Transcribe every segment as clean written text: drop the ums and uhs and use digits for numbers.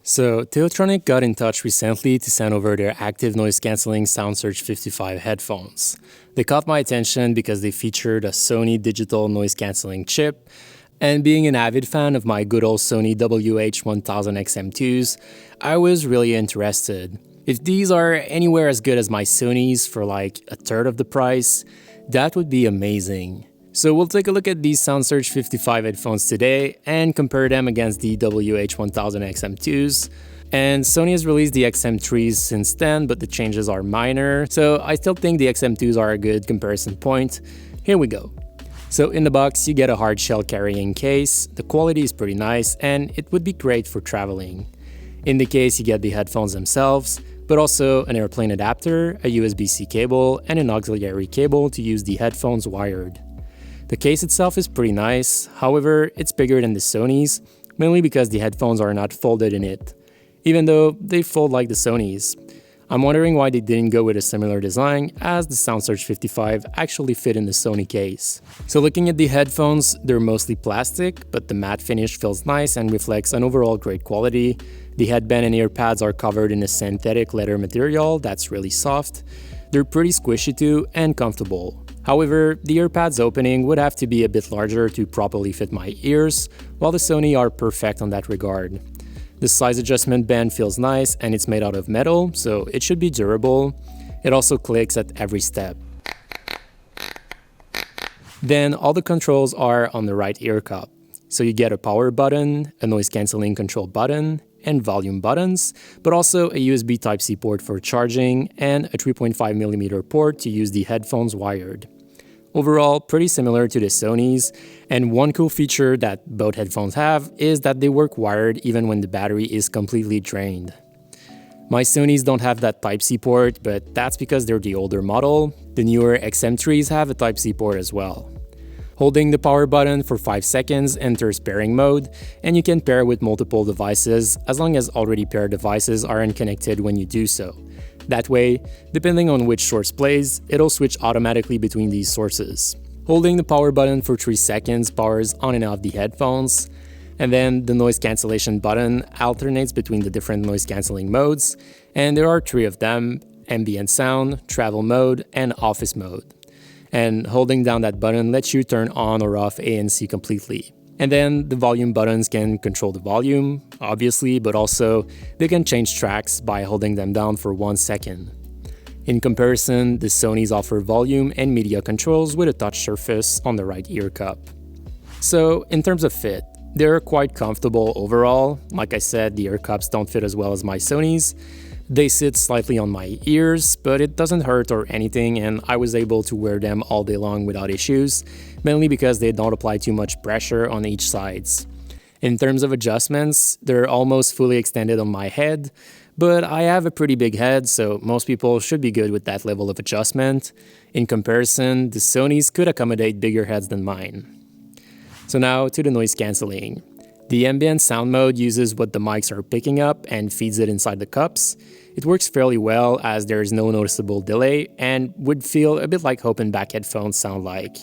So, TaoTronics got in touch recently to send over their active noise cancelling SoundSurge 55 headphones. They caught my attention because they featured a Sony digital noise cancelling chip, and being an avid fan of my good old Sony WH-1000XM2s, I was really interested. If these are anywhere as good as my Sonys for like a third of the price, that would be amazing. So we'll take a look at these SoundSurge 55 headphones today and compare them against the WH-1000XM2s. And Sony has released the XM3s since then, but the changes are minor, so I still think the XM2s are a good comparison point. Here we go. So in the box, you get a hard shell carrying case, the quality is pretty nice, and it would be great for traveling. In the case, you get the headphones themselves, but also an airplane adapter, a USB-C cable, and an auxiliary cable to use the headphones wired. The case itself is pretty nice, however, it's bigger than the Sonys, mainly because the headphones are not folded in it, even though they fold like the Sonys. I'm wondering why they didn't go with a similar design, as the SoundSurge 55 actually fit in the Sony case. So looking at the headphones, they're mostly plastic, but the matte finish feels nice and reflects an overall great quality. The headband and ear pads are covered in a synthetic leather material that's really soft. They're pretty squishy too and comfortable. However, the earpads opening would have to be a bit larger to properly fit my ears, while the Sony are perfect on that regard. The size adjustment band feels nice and it's made out of metal, so it should be durable. It also clicks at every step. Then all the controls are on the right ear cup. So you get a power button, a noise cancelling control button, and volume buttons, but also a USB Type-C port for charging and a 3.5mm port to use the headphones wired. Overall, pretty similar to the Sonys, and one cool feature that both headphones have is that they work wired even when the battery is completely drained. My Sonys don't have that Type-C port, but that's because they're the older model. The newer XM3s have a Type-C port as well. Holding the power button for 5 seconds enters pairing mode, and you can pair with multiple devices as long as already paired devices aren't connected when you do so. That way, depending on which source plays, it'll switch automatically between these sources. Holding the power button for 3 seconds powers on and off the headphones, and then the noise cancellation button alternates between the different noise cancelling modes, and there are 3 of them: ambient sound, travel mode, and office mode. And holding down that button lets you turn on or off ANC completely. And then the volume buttons can control the volume, obviously, but also they can change tracks by holding them down for 1 second. In comparison, the Sonys offer volume and media controls with a touch surface on the right ear cup. So in terms of fit, they're quite comfortable overall. Like I said, the ear cups don't fit as well as my Sonys. They sit slightly on my ears, but it doesn't hurt or anything, and I was able to wear them all day long without issues, mainly because they don't apply too much pressure on each sides. In terms of adjustments, they're almost fully extended on my head, but I have a pretty big head, so most people should be good with that level of adjustment. In comparison, the Sonys could accommodate bigger heads than mine. So now to the noise cancelling. The ambient sound mode uses what the mics are picking up and feeds it inside the cups. It works fairly well as there is no noticeable delay and would feel a bit like open back headphones sound like.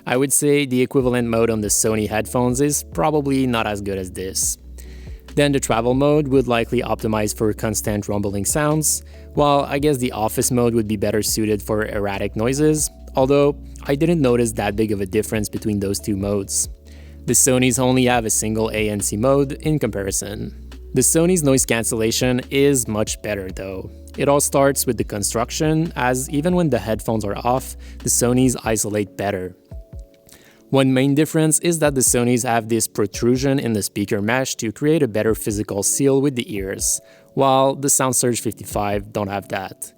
I would say the equivalent mode on the Sony headphones is probably not as good as this. Then the travel mode would likely optimize for constant rumbling sounds, while I guess the office mode would be better suited for erratic noises, although I didn't notice that big of a difference between those two modes. The Sonys only have a single ANC mode in comparison. The Sony's noise cancellation is much better though. It all starts with the construction, as even when the headphones are off, the Sonys isolate better. One main difference is that the Sonys have this protrusion in the speaker mesh to create a better physical seal with the ears, while the SoundSurge 55 don't have that.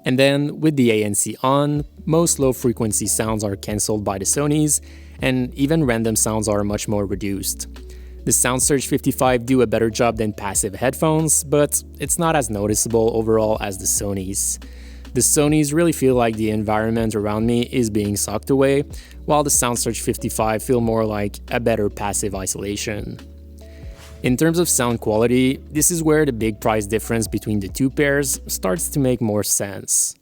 And then with the ANC on, most low frequency sounds are cancelled by the Sonys, and even random sounds are much more reduced. The SoundSurge 55 do a better job than passive headphones, but it's not as noticeable overall as the Sonys. The Sonys really feel like the environment around me is being sucked away, while the SoundSurge 55 feel more like a better passive isolation. In terms of sound quality, this is where the big price difference between the two pairs starts to make more sense.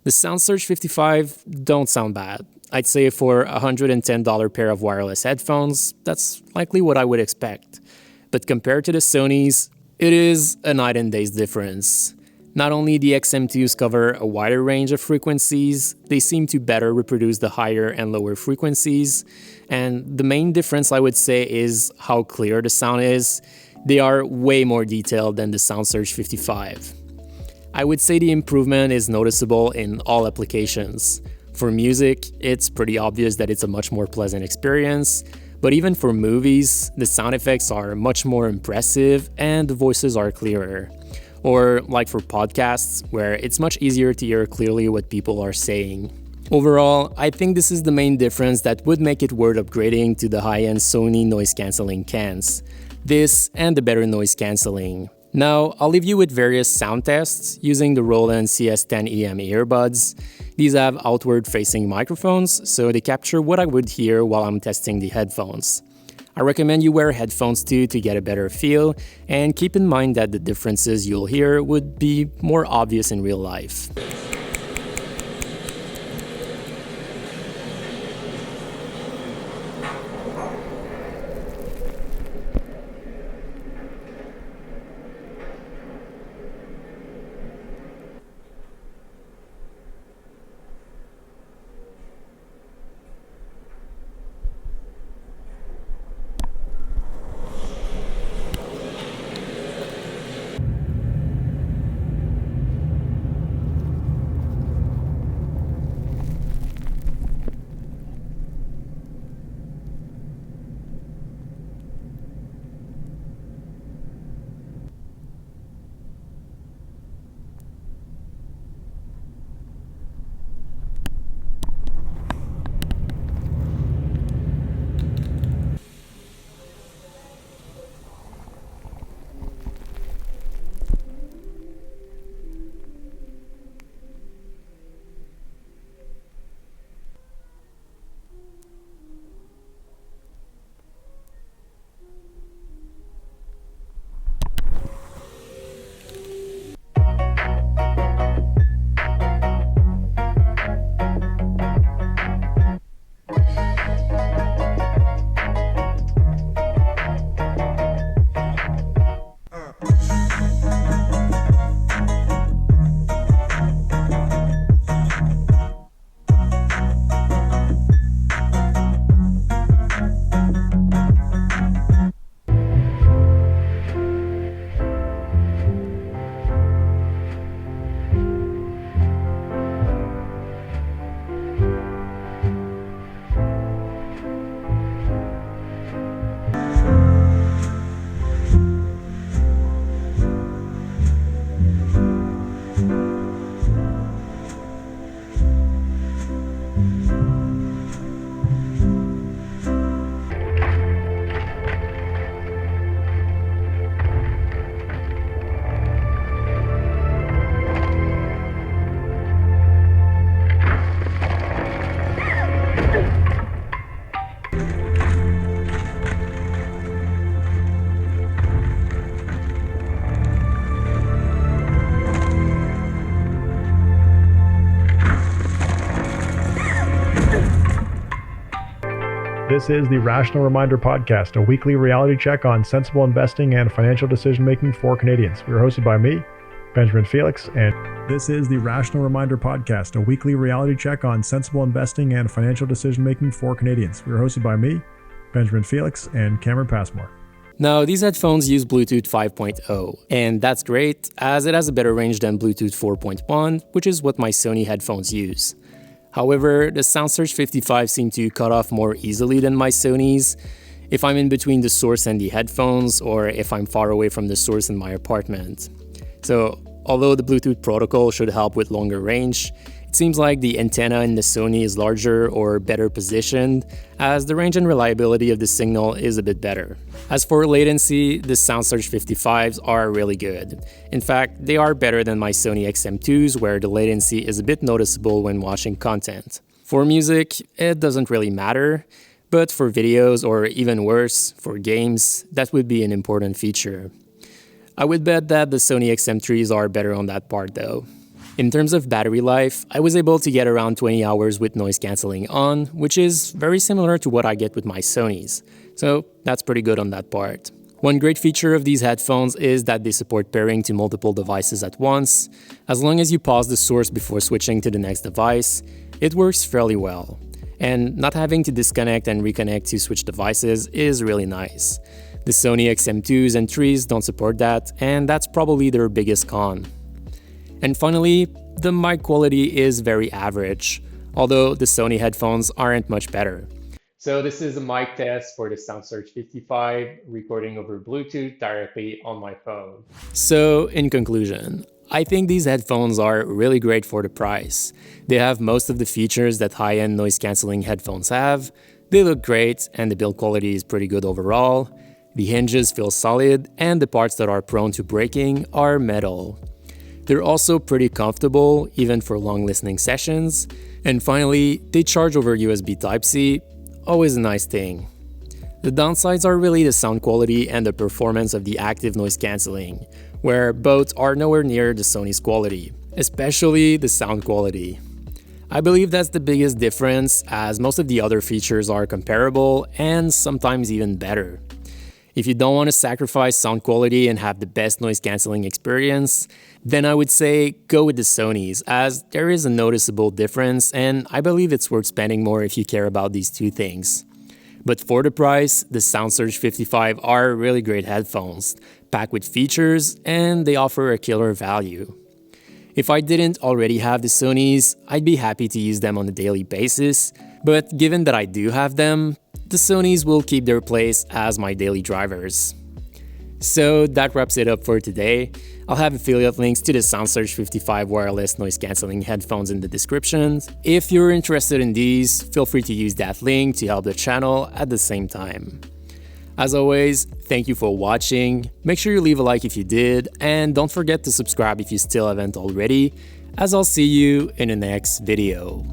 The SoundSurge 55 don't sound bad. I'd say for a $110 pair of wireless headphones, that's likely what I would expect. But compared to the Sonys, It is a night and day's difference. Not only the XM2s cover a wider range of frequencies, they seem to better reproduce the higher and lower frequencies, and the main difference I would say is how clear the sound is. They are way more detailed than the SoundSurge 55. I would say the improvement is noticeable in all applications. For music, it's pretty obvious that it's a much more pleasant experience, but even for movies, the sound effects are much more impressive and the voices are clearer. Or like for podcasts, where it's much easier to hear clearly what people are saying. Overall, I think this is the main difference that would make it worth upgrading to the high-end Sony noise-cancelling cans. This and the better noise cancelling. Now, I'll leave you with various sound tests using the Roland CS10EM earbuds. These have outward-facing microphones, so they capture what I would hear while I'm testing the headphones. I recommend you wear headphones too to get a better feel, and keep in mind that the differences you'll hear would be more obvious in real life. This is the Rational Reminder Podcast, a weekly reality check on sensible investing and financial decision-making for Canadians. We're hosted by me, Benjamin Felix, and this is the Rational Reminder Podcast, a weekly reality check on sensible investing and financial decision-making for Canadians. We're hosted by me, Benjamin Felix, and Cameron Passmore. Now, these headphones use Bluetooth 5.0, and that's great as it has a better range than Bluetooth 4.1, which is what my Sony headphones use. However, the SoundSurge 55 seem to cut off more easily than my Sonys if I'm in between the source and the headphones, or if I'm far away from the source in my apartment. So, although the Bluetooth protocol should help with longer range, it seems like the antenna in the Sony is larger or better positioned, as the range and reliability of the signal is a bit better. As for latency, the SoundSurge 55s are really good. In fact, they are better than my Sony XM2s, where the latency is a bit noticeable when watching content. For music, it doesn't really matter, but for videos, or even worse, for games, that would be an important feature. I would bet that the Sony XM3s are better on that part though. In terms of battery life, I was able to get around 20 hours with noise cancelling on, which is very similar to what I get with my Sonys. So that's pretty good on that part. One great feature of these headphones is that they support pairing to multiple devices at once. As long as you pause the source before switching to the next device, it works fairly well. And not having to disconnect and reconnect to switch devices is really nice. The Sony XM2s and 3s don't support that, and that's probably their biggest con. And finally, the mic quality is very average, although the Sony headphones aren't much better. So this is a mic test for the SoundSurge 55, recording over Bluetooth directly on my phone. So in conclusion, I think these headphones are really great for the price. They have most of the features that high-end noise-canceling headphones have. They look great, and the build quality is pretty good overall. The hinges feel solid, and the parts that are prone to breaking are metal. They're also pretty comfortable, even for long listening sessions. And finally, they charge over USB Type-C, always a nice thing. The downsides are really the sound quality and the performance of the active noise cancelling, where both are nowhere near the Sony's quality, especially the sound quality. I believe that's the biggest difference, as most of the other features are comparable and sometimes even better. If you don't want to sacrifice sound quality and have the best noise cancelling experience, then I would say go with the Sonys, as there is a noticeable difference, and I believe it's worth spending more if you care about these two things. But for the price, the SoundSurge 55 are really great headphones, packed with features, and they offer a killer value. If I didn't already have the Sonys, I'd be happy to use them on a daily basis, but given that I do have them, the Sonys will keep their place as my daily drivers. So that wraps it up for today. I'll have affiliate links to the SoundSurge 55 wireless noise cancelling headphones in the description. If you're interested in these, feel free to use that link to help the channel at the same time. As always, thank you for watching. Make sure you leave a like if you did, and don't forget to subscribe if you still haven't already, as I'll see you in the next video.